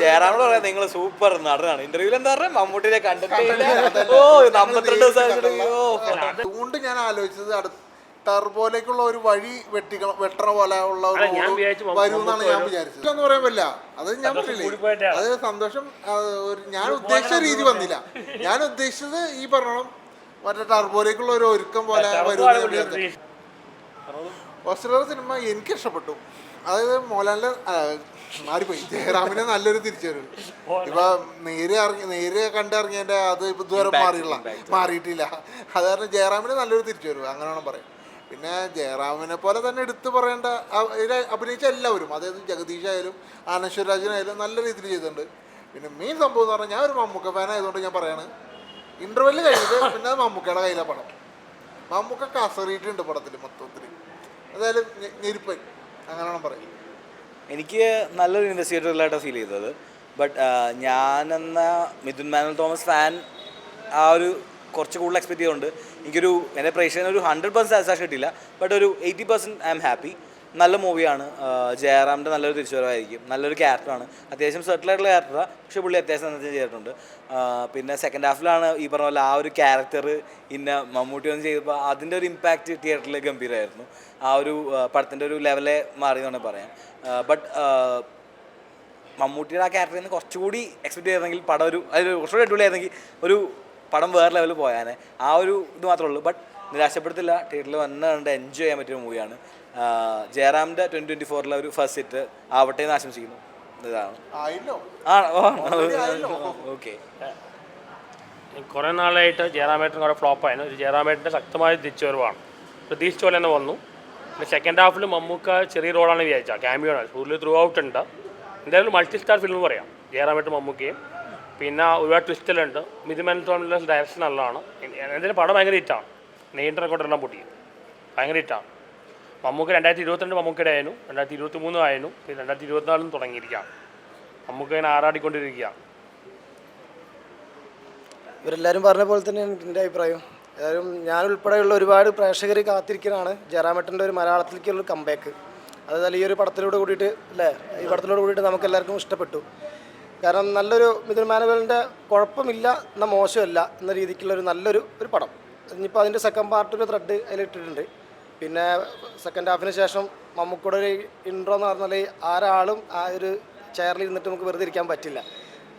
ജയറാമോട് പറയാം നിങ്ങൾ സൂപ്പർ നടനാണ്. ഇന്റർവ്യൂവിൽ എന്താ പറഞ്ഞാൽ മമ്മൂട്ടിനെ കണ്ടിട്ടില്ല. ഓ 52 ദിവസം അതുകൊണ്ട് ഞാൻ ആലോചിച്ചത് ടർബോയിലേക്കുള്ള ഒരു വഴി വെട്ടണ പോലെ ഉള്ള വരുമെന്നാണ് ഞാൻ വിചാരിച്ചത്. എന്ന് പറയാൻ പറ്റില്ല, അത് ഞാൻ പറഞ്ഞില്ലേ, അത് സന്തോഷം. ഞാൻ ഉദ്ദേശിച്ച രീതി വന്നില്ല. ഞാൻ ഉദ്ദേശിച്ചത് ഈ പറഞ്ഞോളം മറ്റേ ടർബോയിലേക്കുള്ള ഒരു ഒരുക്കം പോലെ വരുമെന്ന് ഞാൻ വിചാരിച്ചു. ഓസ്ട്രേലിയ സിനിമ എനിക്ക് ഇഷ്ടപ്പെട്ടു. അതായത് മോഹൻലാലിന്റെ മാറിപ്പോയി, ജയറാമിനെ നല്ലൊരു തിരിച്ചുവരവ്. ഇപ്പൊ നേരെ കണ്ടിറങ്ങിയതിന്റെ അത് ഇതുവരെ മാറിയിട്ടില്ല. അത് കാരണം ജയറാമിന് നല്ലൊരു തിരിച്ചുവരവ് അങ്ങനെ വേണം പറയാം. പിന്നെ ജയറാമിനെ പോലെ തന്നെ എടുത്തു പറയേണ്ട അഭിനയിച്ച എല്ലാവരും, അതായത് ജഗദീഷ് ആയാലും ആനശ്വരാജനായാലും നല്ല രീതിയിൽ ചെയ്തിട്ടുണ്ട്. പിന്നെ മെയിൻ സംഭവം എന്ന് പറഞ്ഞാൽ ഞാൻ ഒരു മമ്മൂക്ക ഫാൻ ആയതുകൊണ്ട് ഞാൻ പറയാണ്, ഇന്റർവെല്ല് കഴിഞ്ഞിട്ട് പിന്നെ അത് മമ്മൂക്കയുടെ കയ്യിലെ പടം. മമ്മൂക്ക കസറിയിട്ടുണ്ട് പടത്തിൽ മൊത്തത്തിൽ. അതായത് ഞെരിപ്പൻ അങ്ങനെ വേണം പറയും. എനിക്ക് നല്ലൊരു ഇൻവെസ്റ്റിഗേറ്ററിലായിട്ടാണ് ഫീൽ ചെയ്തത്. ബട്ട് ഞാനെന്ന മിഥുൻ മാനുവൽ തോമസ് ഫാൻ ആ ഒരു കുറച്ച് കൂടുതൽ എക്സ്പെക്ട് ചെയ്തുകൊണ്ട് എനിക്കൊരു എൻ്റെ പ്രേക്ഷകന് ഒരു 100% സാറ്റിസ്ഫാക്ഷൻ കിട്ടിയില്ല. ബട്ട് ഒരു 80% ഐ എം ഹാപ്പി. നല്ല മൂവിയാണ്. ജയറാമിൻ്റെ നല്ലൊരു തിരിച്ചുവരവായിരിക്കും. നല്ലൊരു ക്യാരക്ടറാണ്, അത്യാവശ്യം സെറ്റിലായിട്ടുള്ള ക്യാരക്ടറാണ്. പക്ഷേ പുള്ളി അത്യാവശ്യം നന്നായി ചെയ്തിട്ടുണ്ട്. പിന്നെ സെക്കൻഡ് ഹാഫിലാണ് ഈ പറഞ്ഞ പോലെ ആ ഒരു ക്യാരക്ടർ ഇന്ന മമ്മൂട്ടി ഒന്ന് ചെയ്തപ്പോൾ അതിൻ്റെ ഒരു ഇമ്പാക്റ്റ് തിയേറ്ററിൽ ഗംഭീരമായിരുന്നു. ആ ഒരു പടത്തിൻ്റെ ഒരു ലെവലെ മാറി എന്ന് പറയാം. ബട്ട് മമ്മൂട്ടിയുടെ ആ ക്യാരക്ടറിൽ നിന്ന് കുറച്ചുകൂടി എക്സ്പെക്ട് ചെയ്തെങ്കിൽ പടം അതിൽ കുറച്ചുകൂടി അടിപൊളിയായിരുന്നെങ്കിൽ ഒരു പടം വേറെ ലെവലിൽ പോയാനെ. ആ ഒരു ഇത് മാത്രമേ ഉള്ളൂ. ബട്ട് നിരാശപ്പെടുത്തില്ല, തിയേറ്ററിൽ വന്നുകൊണ്ട് എൻജോയ് ചെയ്യാൻ പറ്റിയ മൂവിയാണ്. ജയറാമിൻ്റെ 2024 ഒരു ഫസ്റ്റ് ഹിറ്റ് ആവട്ടെ എന്ന് ആശംസിക്കുന്നു. ഇതാണ് ഓക്കെ. കുറേ നാളായിട്ട് ജയറാമേട്ടൻ കുറേ ഫ്ലോപ്പായിരുന്നു. ഒരു ജയറാമേട്ടൻ്റെ ശക്തമായ തിരിച്ചുവരവാണ്. പ്രതീക്ഷിച്ച പോലെ തന്നെ വന്നു. പിന്നെ സെക്കൻഡ് ഹാഫിൽ മമ്മൂക്ക ചെറിയ റോളാണ് വിചാരിച്ചാൽ, ക്യാമിയോണ് കൂടുതൽ ത്രൂ ഔട്ട് ഉണ്ട്. എന്തായാലും മൾട്ടി സ്റ്റാർ ഫിലിം പറയാം ജയറാമേട്ടൻ മമ്മൂക്കയും. പിന്നെ ഒരുപാട് ട്വിസ്റ്റിലുണ്ട്. മിഥുൻ മാനുവൽ തോമസിൻ്റെ ഡയറക്ഷൻ നല്ലതാണ്. എന്തായാലും പടം ഭയങ്കര ഹിറ്റാണ്. നെയ്ൻ റെക്കോർഡെല്ലാം പൊട്ടിയും, ഭയങ്കര ഹിറ്റാണ്. മമ്മൂക്ക 2022 മമ്മൂക്കയുടെ ആയിരുന്നു, 2023 ആയിരുന്നു, പിന്നെ 2024 തുടങ്ങിയിരിക്കുകയാണ്. മമ്മൂക്ക ഇങ്ങനെ ആറാടിക്കൊണ്ടിരിക്കുകയാണ്. ഇവരെല്ലാവരും പറഞ്ഞ പോലെ തന്നെയാണ് എൻ്റെ അഭിപ്രായം. ഏതായാലും ഞാനുൾപ്പെടെയുള്ള ഒരുപാട് പ്രേക്ഷകർ കാത്തിരിക്കാനാണ് ജയറാമേട്ടൻ്റെ ഒരു മലയാളത്തിലേക്കുള്ള കംബാക്ക്. അതായത് ഈ ഒരു പടത്തിലൂടെ കൂടിയിട്ട് അല്ലേ, ഈ പടത്തിലൂടെ കൂടിയിട്ട് നമുക്ക് എല്ലാവർക്കും ഇഷ്ടപ്പെട്ടു. കാരണം നല്ലൊരു മിഥുൻ മാനുവലിൻ്റെ കുഴപ്പമില്ല എന്നാൽ മോശമല്ല എന്ന രീതിക്കുള്ളൊരു നല്ലൊരു പടം. ഇനിയിപ്പോൾ അതിൻ്റെ സെക്കൻഡ് പാർട്ടൊരു ത്രെഡ് അതിലിട്ടിട്ടുണ്ട്. പിന്നെ സെക്കൻഡ് ഹാഫിന് ശേഷം മമ്മൂക്കയുടെ ഒരു ഇൻട്രോ എന്ന് പറഞ്ഞാൽ ആരാളും ആ ഒരു ചെയറിൽ ഇരുന്നിട്ട് നമുക്ക് വെറുതെ ഇരിക്കാൻ പറ്റില്ല.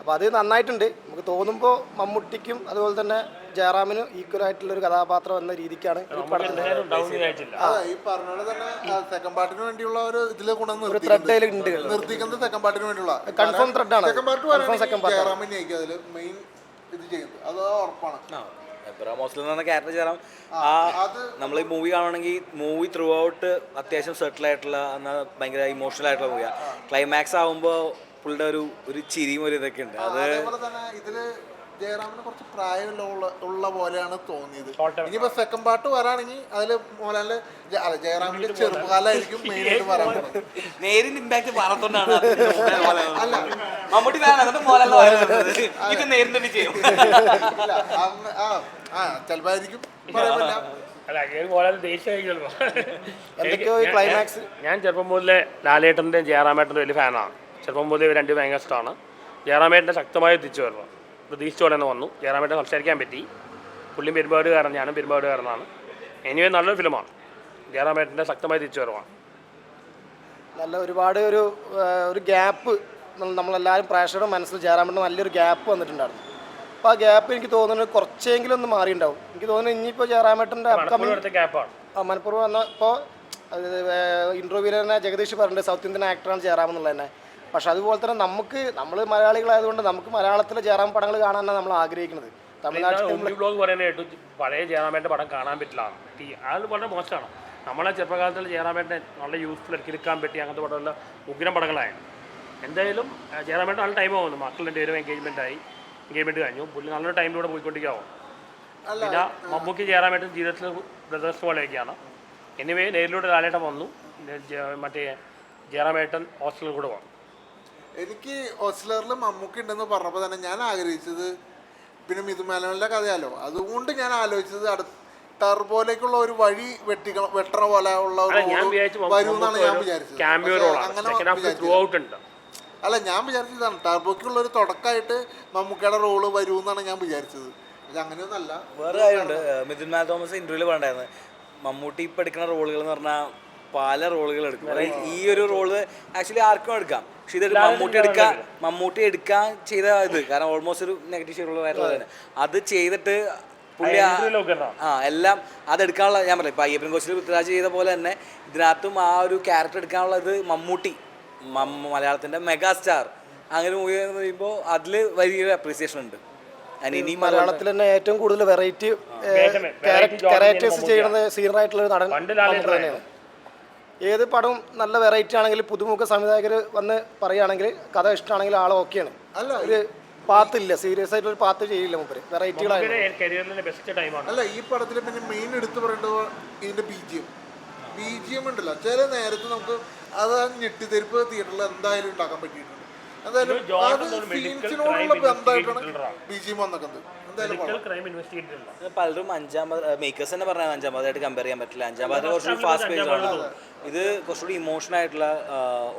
അപ്പോൾ അത് നന്നായിട്ടുണ്ട്. നമുക്ക് തോന്നുമ്പോൾ മമ്മൂട്ടിക്കും അതുപോലെ തന്നെ ജയറാമിനും ഈക്വൽ ആയിട്ടുള്ളൊരു കഥാപാത്രം എന്ന രീതിക്കാണ് ഈ പടത്തിൻ്റെ ത്രെഡ് അതിലുണ്ട്. കൺഫേം ത്രെഡാണ്. ക്യാരക്ടർ ചേരാം. നമ്മൾ ഈ മൂവി കാണുകയാണെങ്കിൽ മൂവി ത്രൂ ഔട്ട് അത്യാവശ്യം സെറ്റിൽ ആയിട്ടുള്ള എന്നാൽ ഭയങ്കര ഇമോഷണൽ ആയിട്ടുള്ള മൂവിയാണ്. ക്ലൈമാക്സ് ആകുമ്പോൾ പുള്ളിയുടെ ഒരു ചിരിയും ഒരു ഇതൊക്കെ ഉണ്ട്. അത് ഇതില് ജയറാമിന് കുറച്ച് പ്രായമുള്ള പോലെയാണ് തോന്നിയത്. ഇനിയിപ്പോ സെക്കൻഡ് പാർട്ട് വരാണെങ്കിൽ അതില് മോഹൻലാലിന്റെ ജയറാമിന്റെ ചെറുപ്പകാലമായിരിക്കും മെയിനായിട്ട് പറയുന്നത്. നേരിന്റെ ഇമ്പാക്ട് പറഞ്ഞോണ്ടാണ് ചിലപ്പായിരിക്കും. ഞാൻ ചെറുപ്പം മുതലേ ലാലേട്ടൻ്റെയും ജയറാമേട്ടൻ്റെ വലിയ ഫാനാണ്. ചെറുപ്പം മുതലേ ഇവർ രണ്ടും ഭയങ്കര ഇഷ്ടമാണ്. ജയറാമേട്ടൻ്റെ ശക്തമായ തിരിച്ചു വരണം. പ്രതീക്ഷിച്ച പോലെ തന്നെ വന്നു. ജയറാമേട്ടൻ സംസാരിക്കാൻ പറ്റി. പുള്ളിയും പെരുമ്പാടുകാരൻ, ഞാനും പെരുമ്പാടുകാരനാണ്. എനിവേ നല്ലൊരു ഫിലിമാണ്. ജയറാമേട്ടൻ്റെ ശക്തമായ തിരിച്ചു വരവാണ്. നല്ല ഒരുപാട് ഒരു ഗ്യാപ്പ് നമ്മളെല്ലാവരും പ്രേക്ഷകരുടെ മനസ്സിൽ ജയറാമേട്ടൻ നല്ലൊരു ഗ്യാപ്പ് വന്നിട്ടുണ്ടായിരുന്നു. അപ്പോൾ ആ ഗ്യാപ്പ് എനിക്ക് തോന്നുന്നത് കുറച്ചെങ്കിലും ഒന്ന് മാറിയിട്ടുണ്ടാവും. എനിക്ക് തോന്നുന്നു ഇനിയിപ്പോൾ ജയറാമേട്ടൻ്റെ മനഃപൂർവ്വം വന്നപ്പോൾ ഇൻ്റർവ്യൂവിൽ തന്നെ ജഗദീഷ് പറഞ്ഞിട്ടുണ്ട് സൗത്ത് ഇന്ത്യൻ ആക്ടറാണ് ജയറാം എന്നുള്ളത് തന്നെ. പക്ഷെ അതുപോലെ തന്നെ നമ്മൾ മലയാളികളായതുകൊണ്ട് നമുക്ക് മലയാളത്തിലെ ജയറാം പടങ്ങൾ കാണാനാണ് നമ്മൾ ആഗ്രഹിക്കുന്നത്. തമിഴ്നാട്ടിൽ ബ്ലോഗ് പറയാനായിട്ട് പഴയ ജയറാമേട്ടൻ്റെ പടം കാണാൻ പറ്റില്ല. അത് വളരെ മോശമാണ്. നമ്മളെ ചെറുപ്പകാലത്തിൽ ജയറാമേട്ടൻ നല്ല യൂസ്ഫുൾ എടുക്കാൻ പറ്റി അങ്ങനത്തെ പടമെല്ലാം ഉഗ്രം പടങ്ങളായിരുന്നു. എന്തായാലും ജയറാമേട്ടൻ നല്ല ടൈം പോകുന്നു. മക്കളുടെ ഒരു എൻഗേജ്മെൻറ്റ് കഴിഞ്ഞു. പുള്ളി നല്ലൊരു ടൈമിലൂടെ പോയിക്കൊണ്ടിരിക്കാവും. പിന്നെ മമ്മൂക്കി ജയറാമേട്ടൻ ജീവിതത്തിൽ ബ്രദേഴ്സ് പോലെയൊക്കെയാണ്. എനിവേ നേരിലൂടെ ലാലേട്ടൻ വന്നു. മറ്റേ ജയറാമേട്ടൻ ഹോസ്റ്റലിൽ കൂടെ വന്നു. എനിക്ക് ഹോസ്റ്റലറിൽ മമ്മൂക്കി ഉണ്ടെന്ന് പറഞ്ഞപ്പോൾ തന്നെ ഞാൻ ആഗ്രഹിച്ചത് പിന്നെ മിഥുൻ മാനുവലിൻ്റെ കഥയാലോ, അതുകൊണ്ട് ഞാൻ ആലോചിച്ചത് ടർബോയിലേക്കുള്ള ഒരു വഴി വെട്ടണ പോലെ ഉള്ള വരുമെന്നാണ് ഞാൻ വിചാരിച്ചത്. അങ്ങനെ അല്ല ഞാൻ വിചാരിച്ചതാണ് ടർബോയ്ക്കുള്ള ഒരു തുടക്കമായിട്ട് മമ്മൂക്കയുടെ റോള് വരുമെന്നാണ് ഞാൻ വിചാരിച്ചത്. പക്ഷെ അങ്ങനെയൊന്നല്ല. വേറെ കാര്യമുണ്ട്, മിഥുൻ മാൻ തോമസ് ഇന്റർവ്യൂവിൽ പറഞ്ഞായിരുന്നു മമ്മൂട്ടി ഇപ്പം എടുക്കുന്ന റോളുകൾ എന്ന് പറഞ്ഞാൽ പല റോളുകൾ എടുക്കും. ഈ ഒരു റോള് ആക്ച്വലി ആർക്കും എടുക്കാം, പക്ഷെ ഇത് മമ്മൂട്ടി എടുക്കാൻ ചെയ്ത ഇത് കാരണം ഓൾമോസ്റ്റ് ഒരു നെഗറ്റീവ് ഷെയ്ഡുള്ള തന്നെ അത് ചെയ്തിട്ട് പുള്ളി എല്ലാം അതെടുക്കാനുള്ള ഞാൻ പറയാം ഇപ്പം അയ്യപ്പൻ കോച്ചിൽ പൃഥ്വിരാജ് ചെയ്ത പോലെ തന്നെ ഇതിനകത്തും ആ ഒരു ക്യാരക്ടർ എടുക്കാനുള്ള ഇത് മമ്മൂട്ടി മലയാളത്തിൻ്റെ മെഗാസ്റ്റാർ അങ്ങനെ മൂവി എന്ന് പറയുമ്പോൾ അതിൽ വലിയൊരു അപ്രീസിയേഷൻ ഉണ്ട്. ഇനി മലയാളത്തിൽ തന്നെ ഏറ്റവും കൂടുതൽ വെറൈറ്റി ക്യാരക്ടേഴ്സ് ചെയ്യുന്നത് സീനിയറായിട്ടുള്ള ഒരു നടൻ തന്നെയാണ്. ഏത് പടവും നല്ല വെറൈറ്റി ആണെങ്കിൽ പുതുമുഖ സംവിധായകർ വന്ന് പറയുകയാണെങ്കിൽ കഥ ഇഷ്ടമാണെങ്കിൽ ആൾ ഓക്കെയാണ്. അല്ല ഒരു പാത്തില്ല, സീരിയസ് ആയിട്ട് ഒരു പാത്ത് ചെയ്യില്ല മൂപ്പര്, വെറൈറ്റികളാണ്. അല്ല ഈ പടത്തിൽ പിന്നെ മെയിൻ എടുത്തു പറയേണ്ടത് ഇതിന്റെ ബിജിഎം ഉണ്ടല്ലോ. ചില നേരത്ത് നമുക്ക് അത് ഞെട്ടിത്തെരിപ്പ് തിയേറ്ററിൽ എന്തായാലും ഉണ്ടാക്കാൻ പറ്റിയിട്ടുണ്ട്. എന്തായാലും അത് സീൻസിനോടുള്ള ബന്ധമായിട്ടാണ് ബിജിഎം വന്നേക്കുന്നത്. പലരും മേക്കേഴ്സ് തന്നെ പറഞ്ഞാൽ അഞ്ചാമതായിട്ട് കമ്പയർ ചെയ്യാൻ പറ്റില്ല. അഞ്ചാമത് കുറച്ചുകൂടി ഫാസ്റ്റ് പേസ് ആണ്, ഇത് കുറച്ചുകൂടി ഇമോഷൻ ആയിട്ടുള്ള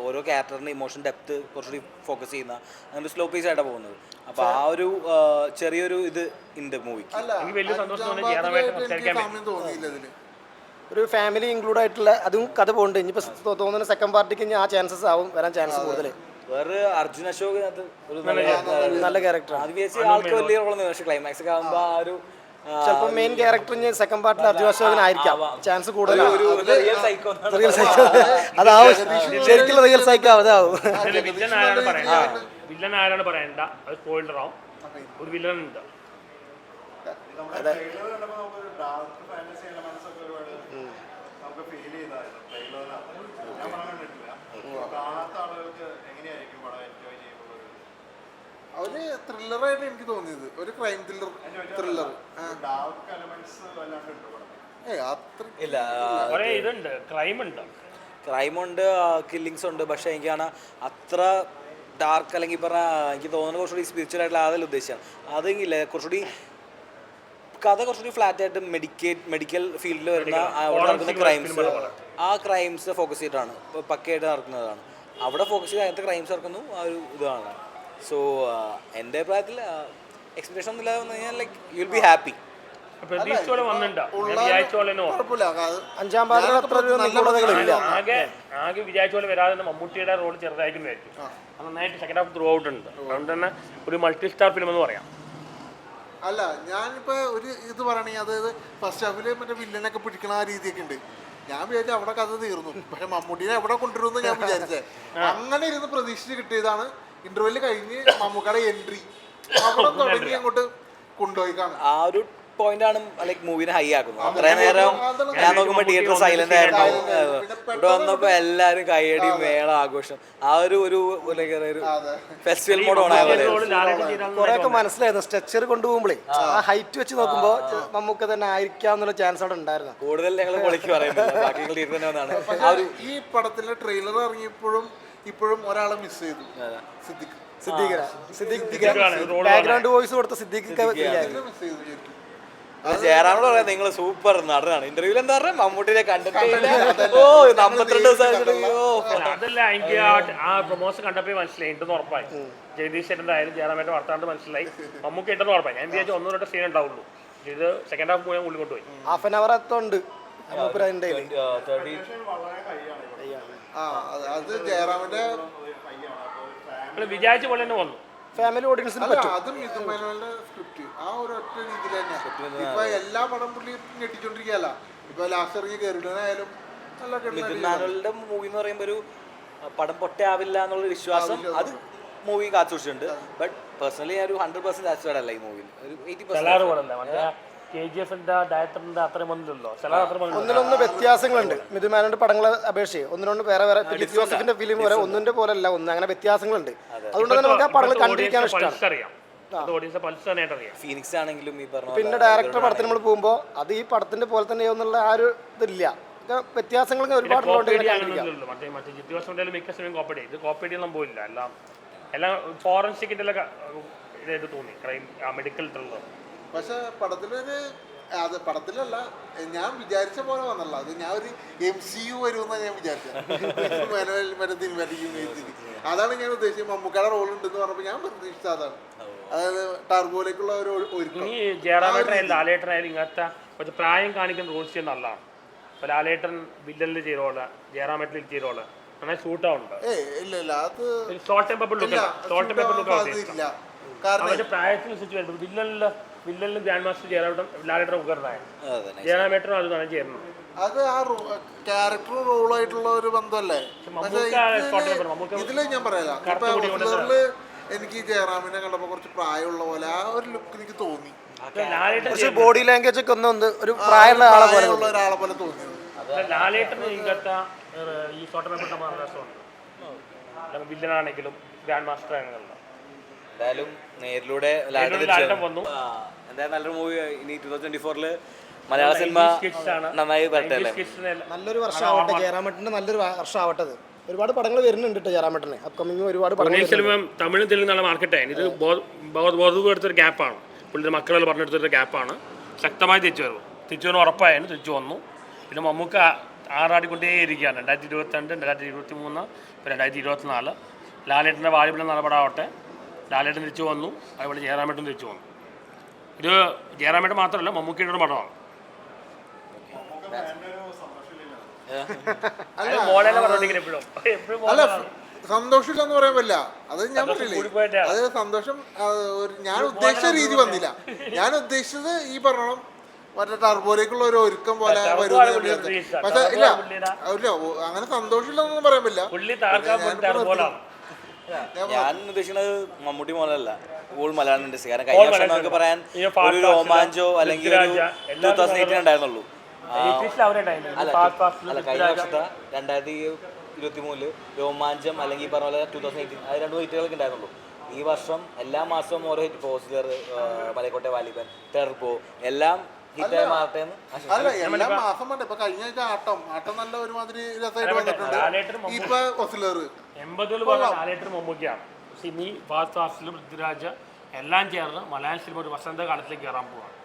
ഓരോ ക്യാരക്ടറിന്റെ ഇമോഷൻ ഡെപ്ത് കുറച്ചുകൂടി ഫോക്കസ് ചെയ്യുന്ന അങ്ങനെ സ്ലോ പേസ് ആയിട്ടാണ് പോകുന്നത്. അപ്പോൾ ആ ഒരു ചെറിയൊരു ഇത് ഉണ്ട് മൂവിക്ക്. ഒരു ഫാമിലി ഇൻക്ലൂഡ് ആയിട്ടുള്ള അതും കഥ പോകുന്നുണ്ട്. ഇനിയിപ്പോൾ തോന്നുന്ന സെക്കൻഡ് പാർട്ടിക്ക് ഇനി ആ ചാൻസസ് ആവും വരാൻ ചാൻസ് കൂടുതൽ. വേറെ അർജുൻ അശോക് ഒരു നല്ല ക്യാരക്ടർ ആൾക്ക് വലിയ റോളൊന്നും, പക്ഷേ ക്ലൈമാക്സ് ഒക്കെ ആകുമ്പോൾ ആ ഒരു ചിലപ്പോൾ മെയിൻ ക്യാരക്ടർ സെക്കൻഡ് പാർട്ടിൽ അർജുൻ അശോകനായിരിക്കാം ചാൻസ് കൂടുതലാണ്. റിയൽ സൈക്കോ അതാവും, ശരിക്കുള്ള റിയൽ സൈക്കോ അതാവും. വില്ലൻ ആരാണ് പറയണ്ട, അത് സ്പോയിലർ ആവും. ഒരു വില്ലൻ ഉണ്ട്. അവര് ത്രില്ലറായിട്ട് എനിക്ക് തോന്നിയത് ഒരു ക്രൈം ത്രില്ലർ ക്രൈമുണ്ട്, കില്ലിങ്സ് ഉണ്ട്. പക്ഷെ എനിക്കാണ് അത്ര ഡാർക്ക് അല്ലെങ്കിൽ എനിക്ക് തോന്നുന്നത് കുറച്ചുകൂടി സ്പിരിച്വൽ ആയിട്ടുള്ള അതിൽ ഉദ്ദേശിച്ചാണ്. അതെങ്കിലേ കുറച്ചുകൂടി കഥ കുറച്ചുകൂടി ഫ്ലാറ്റ് ആയിട്ട് മെഡിക്കൽ ഫീൽഡിൽ വരുന്ന അവിടെ നടക്കുന്ന ക്രൈംസ്, ആ ക്രൈംസ് ഫോക്കസ് ചെയ്തിട്ടാണ് പക്കയായിട്ട് നടക്കുന്നതാണ്. അവിടെ ഫോക്കസ് ചെയ്ത് അങ്ങനത്തെ ക്രൈംസ് നടക്കുന്നു, ആ ഒരു ഇതാണ്. സോ എൻ്റെ അഭിപ്രായത്തിൽ എക്സ്പെക്ടേഷൻ ഒന്നും ഇല്ലാതെ വന്നു കഴിഞ്ഞാൽ like you will be happy. അഞ്ചാം പാർട്ടിൽ അത്ര നിഗൂഢതകളില്ല. ആകെ വിചാരിച്ച പോലെ വരാതെ മമ്മൂട്ടിയുടെ റോൾ ചെറുതായിരിക്കും വിചാരിച്ചു. നന്നായിട്ട് സെക്കൻഡ് ഹാഫ് ത്രൂ ഔട്ട് ഉണ്ട്. അതുകൊണ്ട് തന്നെ ഒരു മൾട്ടി സ്റ്റാർ ഫിലിം എന്ന് പറയാം. അല്ല ഞാനിപ്പോൾ ഒരു ഇത് പറയണെങ്കിൽ അതായത് ഫസ്റ്റ് ഹാഫിൽ മറ്റേ വില്ലനൊക്കെ പിടിക്കണ ആ രീതിയൊക്കെ ഉണ്ട്. ഞാൻ വിചാരിച്ചു അവിടെ കഥ തീർന്നു, പക്ഷെ മമ്മൂട്ടിനെ എവിടെ കൊണ്ടുവരുമെന്ന് ഞാൻ വിചാരിച്ചേ. അങ്ങനെ ഇരുന്ന് പ്രതീക്ഷിച്ച് കിട്ടിയതാണ്. ഇന്റർവെല് കഴിഞ്ഞ് മമ്മൂക്കയുടെ എൻട്രി അവിടെ തുടങ്ങി അങ്ങോട്ട് കൊണ്ടുപോയി കാണാം. ആ ഒരു പോയിന്റ് ആണ് ലൈക്ക് മൂവിനെ ഹൈ ആക്കുന്നത്. അത്രയും നേരം ഞാൻ നോക്കുമ്പോൾ തിയേറ്റർ സൈലന്റ് ആയിരുന്നു. ഇവിടെ വന്നപ്പോ എല്ലാരും കൈയടി മേള ആഘോഷം, ആ ഒരു ഫെസ്റ്റിവൽ മോഡ് ഓണായ പോലെ കുറെയൊക്കെ മനസ്സിലായിരുന്നു. സ്ട്രെച്ചർ കൊണ്ടുപോകുമ്പോഴേ ആ ഹൈറ്റ് വെച്ച് നോക്കുമ്പോൾ മമ്മൂക്ക തന്നെ ആയിരിക്കാം എന്നുള്ള ചാൻസ് അവിടെ ഉണ്ടായിരുന്നു. കൂടുതൽ ഞങ്ങൾ പൊളിക്ക് പറയുന്നില്ല, ബാക്കി തിയേറ്റർ തന്നെ വന്നാണ്. ഈ പടത്തിന്റെ ട്രെയിലർ ഇറങ്ങിയപ്പോഴും ഇപ്പോഴും ഒരാളെ മിസ് ചെയ്തു, സിദ്ദീഖ് ബാക്ക്ഗ്രൗണ്ട് വോയിസ് കൊടുത്ത സിദ്ദീഖ് മിസ് ചെയ്തു. ജയറാമോട് പറയാം നിങ്ങൾ സൂപ്പർ നടനാണ്. ഇന്റർവ്യൂവിൽ എന്താ പറയാ മമ്മൂട്ടിനെ കണ്ടിട്ടില്ല, ഓ 52 ദിവസം. അതല്ല, എനിക്ക് ആ പ്രൊമോഷൻ കണ്ടപ്പോ മനസ്സിലായി ഉണ്ടെന്ന് ഉറപ്പായി. ജഗദീഷ് ചേട്ടൻ്റെ ആയാലും ജയറാമേട്ടൻ വർത്താണ്ട് മനസ്സിലായി മമ്മൂക്ക് ഉണ്ടെന്ന് ഉറപ്പായി. ഞാൻ വിചാരിച്ചു 1-2 സീൻ ഉണ്ടാവുള്ളൂ. ഇത് സെക്കൻഡ് ഹാഫ് പോയാൽ ഉള്ളിൽ കൊണ്ടുപോയി. ഹാഫ് ആൻ അവർ അത്തുണ്ട്. വിചാരിച്ച പോലെ തന്നെ വന്നു. ഫാമിലി ഓഡിയൻസിന് അതും മിഥുൻ മേനോന്റെ സ്ക്രിപ്റ്റ് ആ ഒരു ഒറ്റ രീതിയിൽ തന്നെ ഇപ്പൊ എല്ലാ പടം പുള്ളി ഞെട്ടിച്ചോണ്ടിരിക്കല്ല. ഇപ്പൊ ലാസ്റ്റ് ഇറങ്ങി ഗരുഡനായാലും മിഥുൻ മേനോന്റെ മൂവി എന്ന് പറയുമ്പോൾ ഒരു പടം പൊട്ടയാവില്ല എന്നുള്ള വിശ്വാസം അത് മൂവി കാത്തുസൂക്ഷിച്ചിട്ടുണ്ട്. ബട്ട് പേഴ്സണലി ഒരു 100% സാറ്റിസ്ഫൈഡ് അല്ല ഈ മൂവിയിൽ. ഒരു 80%. ഒന്നിനൊന്ന് വ്യത്യാസങ്ങളുണ്ട് മിഥുൻ മേനോന്റെ പടങ്ങളെ അപേക്ഷിച്ച്. ഒന്നിനൊന്ന് വേറെ വേറെ ജോസഫിന്റെ ഫിലിം വരെ ഒന്നിന്റെ പോലെ അല്ല ഒന്ന്, അങ്ങനെ വ്യത്യാസങ്ങളുണ്ട്. അതുകൊണ്ട് തന്നെ നമുക്ക് ആ പടങ്ങൾ കണ്ടിരിക്കാൻ ഇഷ്ടമാണ്. ഫീനിക്സ് ആണെങ്കിലും ഈ പറഞ്ഞ പിന്നെ ഡയറക്ടർ പടത്തിന് നമ്മൾ പോകുമ്പോൾ അത് ഈ പടത്തിന്റെ പോലെ തന്നെ എന്നുള്ള ആ ഒരു ഇതില്ല. വ്യത്യാസങ്ങൾ ഒരുപാട് ഫോറൻസിക്കിന്റെ തോന്നി മെഡിക്കൽ ത്രില്ലർ. പക്ഷെ പടത്തിലൊരു അത് പടത്തിലല്ല, ഞാൻ വിചാരിച്ച പോലെ വന്നല്ല. അത് ഞാൻ ഒരു MCU വരുമെന്നാണ് ഞാൻ വിചാരിച്ചത്. അതാണ് ഞാൻ ഉദ്ദേശിച്ചത്. മമ്മൂക്കയുടെ റോൾ ഉണ്ടെന്ന് പറഞ്ഞപ്പോൾ ഞാൻ പ്രതീക്ഷിച്ചത് അതാണ്. അതായത് ടർബോയിലേക്കുള്ള ഒരു ഒരുക്കം. ഈ ജയറാമേട്ടനായാലും ലാലേട്ടനായാലും ഇങ്ങനത്തെ കുറച്ച് പ്രായം കാണിക്കുന്ന റോൾസ് നല്ലതാണ്. ഇപ്പോൾ ലാലേട്ടൻ വില്ലനിൽ ചെയ്ത റോള്, ജയറാമേട്ടനിൽ ചെയ്ത റോള് നന്നായി സൂട്ടാവുന്നുണ്ട്. ഇല്ല അത് ഷോർട്ട് ടെമ്പർ ലുക്ക് ഇല്ല. കാരണം അവരുടെ പ്രായത്തിനനുസരിച്ച് വരുമ്പോൾ വില്ലനിൽ ഗ്രാൻഡ് മാസ്റ്റർ ലാലേട്ടൻ മുഖർന്നായ ജയറാമേട്ടനും അത് തന്നെ ചെയ്യുന്നു. അത് ആ ക്യാരക്ടർ റോളായിട്ടുള്ള ഒരു ബന്ധമല്ലേ. ഇതില് ഞാൻ പറയാം, എനിക്ക് ജയറാമിനെ കണ്ടപ്പോൾ കുറച്ച് പ്രായമുള്ള പോലെ ആ ഒരു ലുക്ക് എനിക്ക് തോന്നി. ബോഡി ലാംഗ്വേജ് ഒക്കെ ഒന്ന് ഒരു പ്രായമുള്ള ഒരാളെ പോലെ തോന്നി. ലാലേട്ടന് ഇങ്ങനത്തെ ഈ ഷോർട്ട് വില്ലനാണെങ്കിലും ഗ്രാൻഡ് മാസ്റ്റർ ആണെങ്കിലും എന്തായാലും നേരിലൂടെ വന്നു. എന്തായാലും നല്ലൊരു മൂവി ഇനി 2024 മലയാള സിനിമ നന്നായി വരട്ടെ. നല്ലൊരു വർഷമാവട്ടെ ജയറാമേട്ടൻ്റെ, നല്ലൊരു വർഷമാവട്ടെ. ഒരുപാട് പടങ്ങൾ വരുന്നുണ്ട് കേട്ടോ ജയറാമേട്ടന്. അപ്കമിങ് ഒരുപാട് പടങ്ങൾ. തമിഴും തെലുങ്കും നല്ല മാർക്കറ്റായി. ഇത് ബോധവും എടുത്തൊരു ഗ്യാപ്പാണ്. പുള്ളിയുടെ മക്കളെല്ലാം പറഞ്ഞെടുത്തൊരു ഗ്യാപ്പാണ്. ശക്തമായി തിരിച്ചു ഉറപ്പായാലും തിരിച്ചു വന്നു. പിന്നെ മമ്മൂക്ക ആറാടിക്കൊണ്ടേയിരിക്കുകയാണ്. 2022, 2023, 2024. ലാലേട്ടൻ്റെ വാലിബലം നടപടാവട്ടെ. ലാലേട്ടൻ തിരിച്ചു വന്നു, അതുപോലെ ജയറാമേട്ടൻ തിരിച്ചു വന്നു. ഇത് ജയറാമേട്ടൻ മാത്രമല്ല, മമ്മൂക്കയുടെ ഒരു പടമാണ്. അല്ല, സന്തോഷമില്ലെന്ന് പറയാൻ പറ്റില്ല. അത് ഞാൻ പറഞ്ഞില്ലേ, അത് സന്തോഷം ഞാൻ ഉദ്ദേശിച്ച രീതി വന്നില്ല. ഞാൻ ഉദ്ദേശിച്ചത് ഈ പറഞ്ഞോളം മറ്റേ ടർബോയിലേക്കുള്ള ഒരു ഒരുക്കം പോലെ വരും. പക്ഷെ ഇല്ല, അങ്ങനെ സന്തോഷമില്ലെന്നൊന്നും പറയാൻ പറ്റില്ല. ഞാൻ ഉദ്ദേശിക്കുന്നത് മമ്മൂട്ടി മോനല്ല, ഓൾ മലയാളം ഇൻഡസ്ട്രി. കാരണം കഴിഞ്ഞ വർഷം നമുക്ക് പറയാൻ ഒരു രോമാഞ്ചോ അല്ലെങ്കിൽ ഒരു 2018 ഉണ്ടായിരുന്നുള്ളൂ. അല്ല, കഴിഞ്ഞ വർഷത്തെ 2023 രോമാഞ്ചം അല്ലെങ്കിൽ പറഞ്ഞ പോലെ 2018 അത് 2 ഹിറ്റുകളൊക്കെ ഉണ്ടായിരുന്നുള്ളൂ. ഈ വർഷം എല്ലാ മാസവും ഓരോ hit, poster, Malaikottai Vaaliban, Turbo എല്ലാം ഹിറ്റായി മാറട്ടെ എന്ന്. അല്ല, എല്ലാ മാസം വേണ്ട. ഇപ്പൊ കഴിഞ്ഞ ആട്ടം നല്ല ഒരുമാതിരി രസമായിട്ട് വന്നിട്ടുണ്ട്. ഇപ്പൊ മമ്മൂക്കയാണ്. സിനി, ഫാസ്റ്റ് ഫാസ്റ്റിലും പൃഥ്വിരാജ് എല്ലാം ചേർന്ന് മലയാള സിനിമ ഒരു വസന്തകാലത്തിലേക്ക് കയറാൻ പോവാണ്.